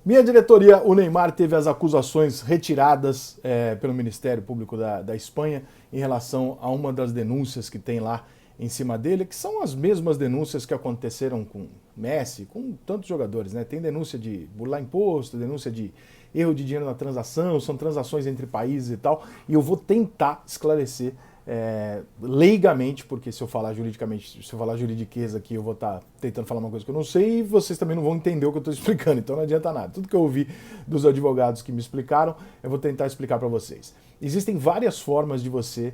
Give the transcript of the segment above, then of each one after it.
Minha diretoria, o Neymar teve as acusações retiradas pelo Ministério Público da Espanha em relação a uma das denúncias que tem lá em cima dele, que são as mesmas denúncias que aconteceram com Messi, com tantos jogadores, né? Tem denúncia de burlar imposto, denúncia de erro de dinheiro na transação, são transações entre países e tal, e eu vou tentar esclarecer leigamente, porque se eu falar juridicamente, se eu falar juridiquês aqui, eu vou estar tentando falar uma coisa que eu não sei e vocês também não vão entender o que eu estou explicando, então não adianta nada. Tudo que eu ouvi dos advogados que me explicaram, eu vou tentar explicar para vocês. Existem várias formas de você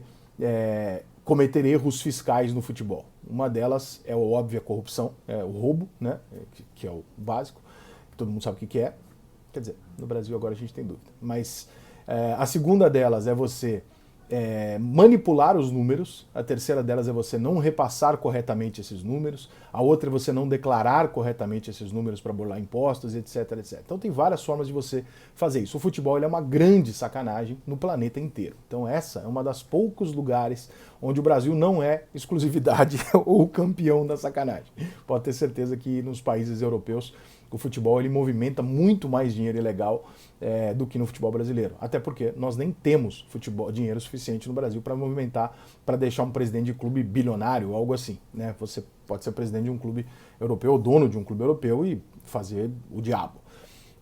cometer erros fiscais no futebol. Uma delas é o óbvio, a corrupção, o roubo, né, que é o básico, que todo mundo sabe o que é. Quer dizer, no Brasil agora a gente tem dúvida. Mas a segunda delas é você manipular os números, a terceira delas é você não repassar corretamente esses números, a outra é você não declarar corretamente esses números para burlar impostos, etc, etc. Então tem várias formas de você fazer isso. O futebol ele é uma grande sacanagem no planeta inteiro. Então essa é uma das poucos lugares onde o Brasil não é exclusividade ou campeão da sacanagem. Pode ter certeza que nos países europeus o futebol ele movimenta muito mais dinheiro ilegal do que no futebol brasileiro. Até porque nós nem temos dinheiro suficiente no Brasil para movimentar, para deixar um presidente de clube bilionário ou algo assim. Né? Você pode ser presidente de um clube europeu, ou dono de um clube europeu e fazer o diabo.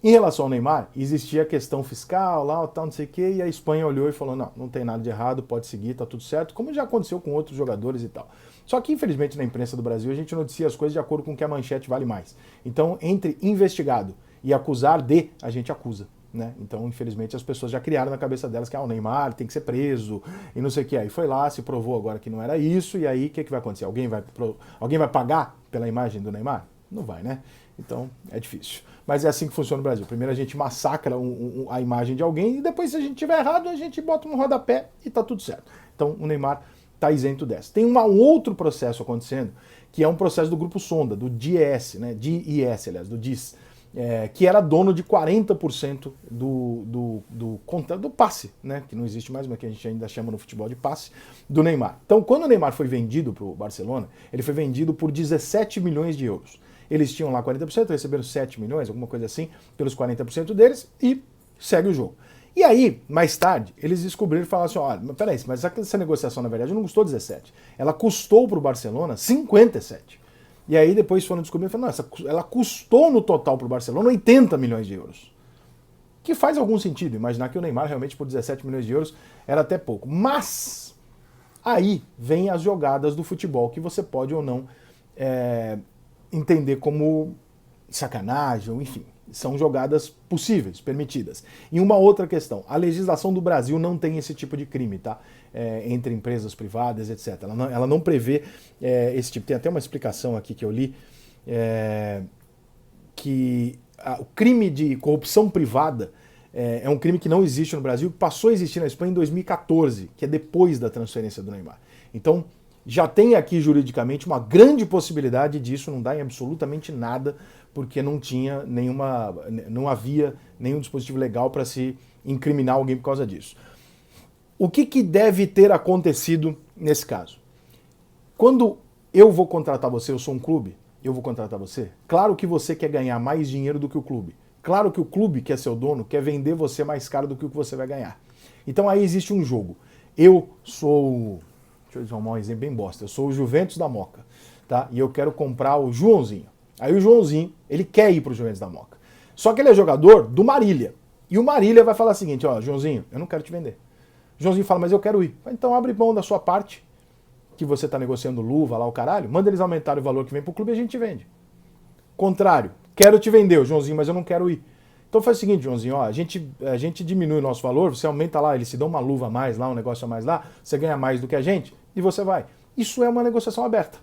Em relação ao Neymar, existia a questão fiscal, lá, tal, não sei o quê, e a Espanha olhou e falou, não, não tem nada de errado, pode seguir, tá tudo certo, como já aconteceu com outros jogadores e tal. Só que, infelizmente, na imprensa do Brasil, a gente noticia as coisas de acordo com o que a manchete vale mais. Então, entre investigado e acusar de, a gente acusa. Né? Então, infelizmente, as pessoas já criaram na cabeça delas que o Neymar tem que ser preso e não sei o que. Aí foi lá, se provou agora que não era isso, e aí o que vai acontecer? Alguém vai pagar pela imagem do Neymar? Não vai, né? Então, é difícil. Mas é assim que funciona no Brasil. Primeiro a gente massacra a imagem de alguém e depois, se a gente tiver errado, a gente bota um rodapé e tá tudo certo. Então, o Neymar tá isento dessa. Tem um outro processo acontecendo, que é um processo do Grupo Sonda, do DIS, né? DIS, aliás, do DIS, que era dono de 40% do passe, né? Que não existe mais, mas que a gente ainda chama no futebol de passe, do Neymar. Então, quando o Neymar foi vendido para o Barcelona, ele foi vendido por 17 milhões de euros. Eles tinham lá 40%, receberam 7 milhões, alguma coisa assim, pelos 40% deles e segue o jogo. E aí, mais tarde, eles descobriram e falaram assim, olha, peraí, mas essa negociação, na verdade, não custou 17. Ela custou para o Barcelona 57. E aí depois foram descobrir e falaram, não, ela custou no total para o Barcelona 80 milhões de euros. Que faz algum sentido, imaginar que o Neymar realmente por 17 milhões de euros era até pouco. Mas aí vem as jogadas do futebol, que você pode ou não entender como sacanagem, enfim. São jogadas possíveis, permitidas. E uma outra questão, a legislação do Brasil não tem esse tipo de crime, tá? Entre empresas privadas, etc. Ela não prevê esse tipo. Tem até uma explicação aqui que eu li, que o crime de corrupção privada é um crime que não existe no Brasil, que passou a existir na Espanha em 2014, que é depois da transferência do Neymar. Então, já tem aqui juridicamente uma grande possibilidade disso não dar em absolutamente nada, porque não havia nenhum dispositivo legal para se incriminar alguém por causa disso. O que deve ter acontecido nesse caso? Quando eu vou contratar você, eu sou um clube, eu vou contratar você, claro que você quer ganhar mais dinheiro do que o clube. Claro que o clube, que é seu dono, quer vender você mais caro do que o que você vai ganhar. Então aí existe um jogo. Eu sou... Deixa eu usar um exemplo bem bosta. Eu sou o Juventus da Moca, tá? E eu quero comprar o Joãozinho. Aí o Joãozinho, ele quer ir pro Juventus da Moca. Só que ele é jogador do Marília. E o Marília vai falar o seguinte, ó, Joãozinho, eu não quero te vender. O Joãozinho fala, mas eu quero ir. Então abre mão da sua parte, que você tá negociando luva lá, o caralho, manda eles aumentarem o valor que vem pro clube e a gente vende. Contrário, quero te vender, o Joãozinho, mas eu não quero ir. Então faz o seguinte, Joãozinho, ó, a gente diminui o nosso valor, você aumenta lá, eles se dão uma luva a mais lá, um negócio a mais lá, você ganha mais do que a gente e você vai. Isso é uma negociação aberta.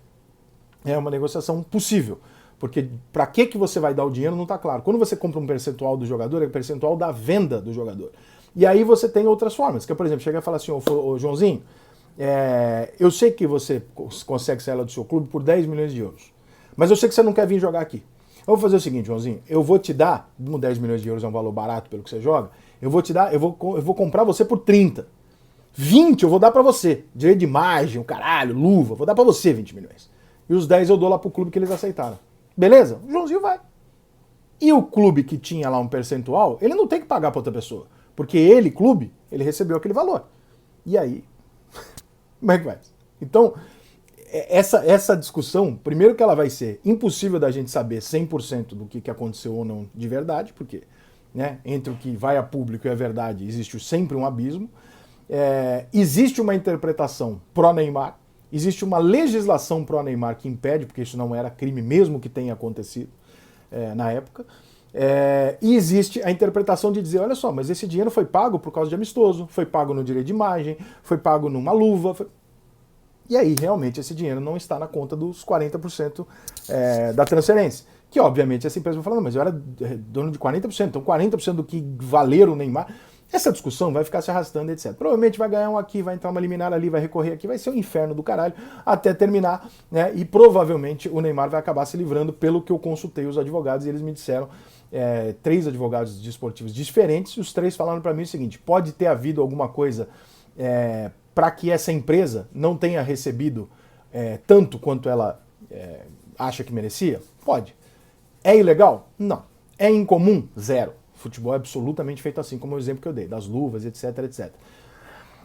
É uma negociação possível. Porque para que você vai dar o dinheiro não está claro. Quando você compra um percentual do jogador, é o percentual da venda do jogador. E aí você tem outras formas. Que, por exemplo, chega e fala assim, ô Joãozinho, eu sei que você consegue sair lá do seu clube por 10 milhões de euros. Mas eu sei que você não quer vir jogar aqui. Eu vou fazer o seguinte, Joãozinho, eu vou te dar, como 10 milhões de euros é um valor barato pelo que você joga, eu vou comprar você por 30. 20 eu vou dar pra você. Direito de imagem, o caralho, luva, vou dar pra você 20 milhões. E os 10 eu dou lá pro clube que eles aceitaram. Beleza? O Joãozinho vai. E o clube que tinha lá um percentual, ele não tem que pagar para outra pessoa. Porque ele, clube, ele recebeu aquele valor. E aí, como é que vai? Então, essa discussão, primeiro que ela vai ser impossível da gente saber 100% do que aconteceu ou não de verdade, porque né, entre o que vai a público e a verdade existe sempre um abismo. Existe uma interpretação pró-Neymar, existe uma legislação pró-Neymar que impede, porque isso não era crime mesmo que tenha acontecido na época. E existe a interpretação de dizer, olha só, mas esse dinheiro foi pago por causa de amistoso, foi pago no direito de imagem, foi pago numa luva. E aí, realmente, esse dinheiro não está na conta dos 40% da transferência. Que, obviamente, essa empresa vai falar, não, mas eu era dono de 40%, então 40% do que valer o Neymar. Essa discussão vai ficar se arrastando, etc. Provavelmente vai ganhar um aqui, vai entrar uma liminar ali, vai recorrer aqui, vai ser um inferno do caralho até terminar, né? E provavelmente o Neymar vai acabar se livrando, pelo que eu consultei os advogados, e eles me disseram, 3 advogados desportivos diferentes, e os 3 falaram para mim o seguinte: pode ter havido alguma coisa para que essa empresa não tenha recebido tanto quanto ela acha que merecia? Pode. É ilegal? Não. É incomum? Zero. Futebol é absolutamente feito assim, como o exemplo que eu dei, das luvas, etc, etc.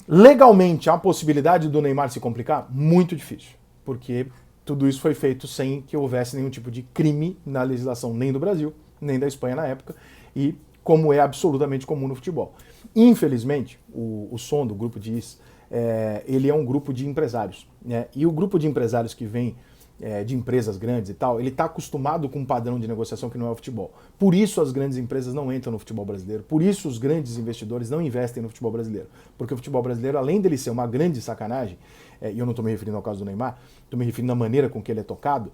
Legalmente, há a possibilidade do Neymar se complicar? Muito difícil, porque tudo isso foi feito sem que houvesse nenhum tipo de crime na legislação, nem do Brasil, nem da Espanha na época, e como é absolutamente comum no futebol. Infelizmente, o Sonda, o grupo de IS, ele é um grupo de empresários, né? E o grupo de empresários que vem de empresas grandes e tal, ele está acostumado com um padrão de negociação que não é o futebol. Por isso as grandes empresas não entram no futebol brasileiro, por isso os grandes investidores não investem no futebol brasileiro. Porque o futebol brasileiro, além dele ser uma grande sacanagem, e eu não estou me referindo ao caso do Neymar, estou me referindo à maneira com que ele é tocado,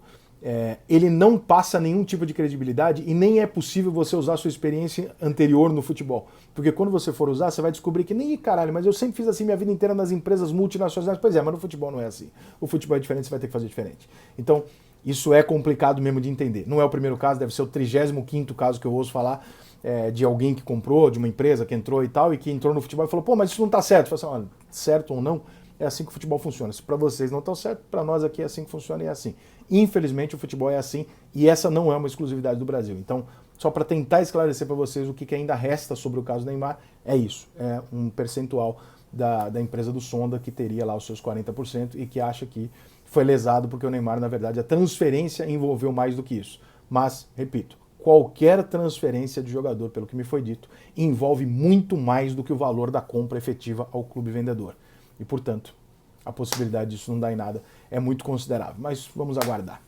ele não passa nenhum tipo de credibilidade e nem é possível você usar a sua experiência anterior no futebol. Porque quando você for usar, você vai descobrir que nem caralho, mas eu sempre fiz assim minha vida inteira nas empresas multinacionais. Pois é, mas no futebol não é assim. O futebol é diferente, você vai ter que fazer diferente. Então, isso é complicado mesmo de entender. Não é o primeiro caso, deve ser o 35º caso que eu ouço falar de alguém que comprou, de uma empresa que entrou e tal, e que entrou no futebol e falou, pô, mas isso não tá certo. Eu falo assim, olha, certo ou não, é assim que o futebol funciona. Se para vocês não está certo, para nós aqui é assim que funciona e é assim. Infelizmente o futebol é assim e essa não é uma exclusividade do Brasil. Então, só para tentar esclarecer para vocês o que ainda resta sobre o caso Neymar, é isso. É um percentual da empresa do Sonda que teria lá os seus 40% e que acha que foi lesado porque o Neymar, na verdade, a transferência envolveu mais do que isso. Mas, repito, qualquer transferência de jogador, pelo que me foi dito, envolve muito mais do que o valor da compra efetiva ao clube vendedor. E, portanto, a possibilidade disso não dar em nada é muito considerável. Mas vamos aguardar.